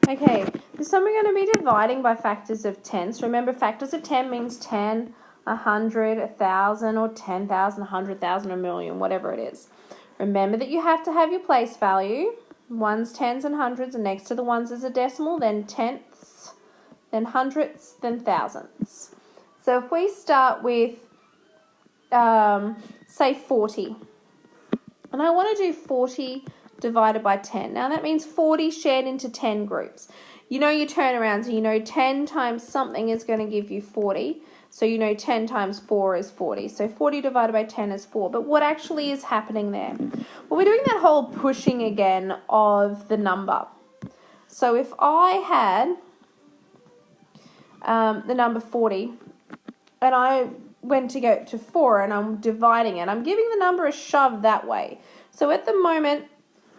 Okay, this time we're going to be dividing by factors of 10. So remember, factors of 10 means 10, 100, 1,000, or 10,000, 100,000, a million, whatever it is. Remember that you have to have your place value. Ones, tens, and hundreds, and next to the ones is a decimal, then tenths, then hundredths, then thousandths. So if we start with, say, 40, and I want to do 40 divided by 10. Now that means 40 shared into 10 groups. You know your turnarounds, you know 10 times something is going to give you 40. So you know 10 times 4 is 40. So 40 divided by 10 is 4. But what actually is happening there? Well, we're doing that whole pushing again of the number. So if I had the number 40 and I went to go to 4 and I'm dividing it, I'm giving the number a shove that way. So at the moment,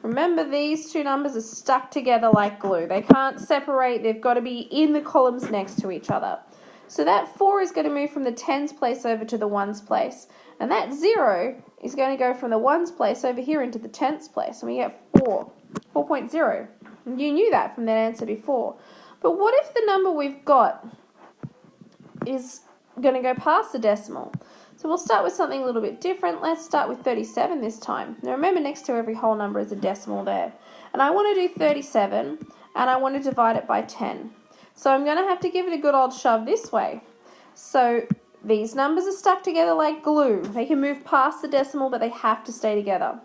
remember, these two numbers are stuck together like glue. They can't separate. They've got to be in the columns next to each other. So that 4 is going to move from the tens place over to the ones place. And that 0 is going to go from the ones place over here into the tens place. And we get 4.0. You knew that from that answer before. But what if the number we've got is going to go past the decimal? So we'll start with something a little bit different. Let's start with 37 this time. Now remember, next to every whole number is a decimal there. And I want to do 37, and I want to divide it by 10. So I'm going to have to give it a good old shove this way. So these numbers are stuck together like glue. They can move past the decimal, but they have to stay together.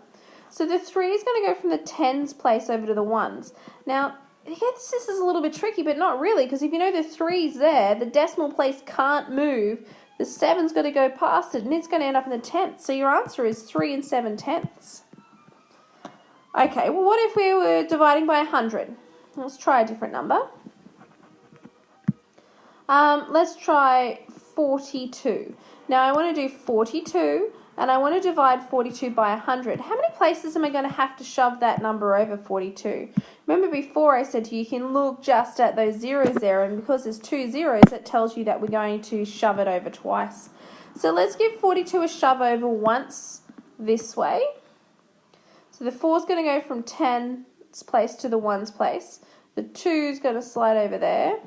So the 3 is going to go from the tens place over to the ones. Now, this is a little bit tricky, but not really, because if you know the 3's there, the decimal place can't move. The 7's got to go past it, and it's going to end up in the tenths. So your answer is 3 and 7/10. Okay, well, what if we were dividing by 100? Let's try a different number. Let's try 42. Now, I want to do 42, and I want to divide 42 by 100. How many places am I going to have to shove that number over 42? Remember before I said to you, you can look just at those zeros there, and because there's 2 zeros, it tells you that we're going to shove it over twice. So let's give 42 a shove over once this way. So the 4 is going to go from 10's place to the 1's place. The 2 is going to slide over there.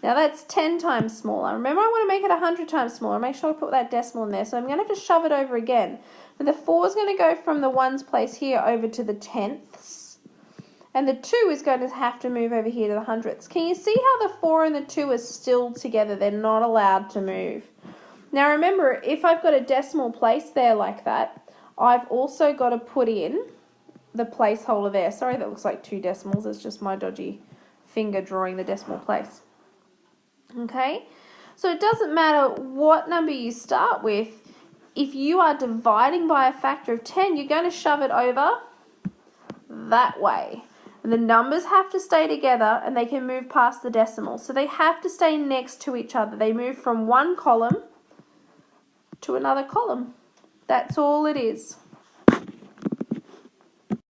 Now that's 10 times smaller. Remember, I want to make it 100 times smaller. Make sure I put that decimal in there. So I'm going to have to shove it over again. And the 4 is going to go from the 1's place here over to the tenths. And the 2 is going to have to move over here to the hundredths. Can you see how the 4 and the 2 are still together? They're not allowed to move. Now remember, if I've got a decimal place there like that, I've also got to put in the placeholder there. Sorry, that looks like 2 decimals. It's just my dodgy finger drawing the decimal place. Okay, so it doesn't matter what number you start with. If you are dividing by a factor of 10, you're going to shove it over that way. And the numbers have to stay together, and they can move past the decimal. So they have to stay next to each other. They move from one column to another column. That's all it is.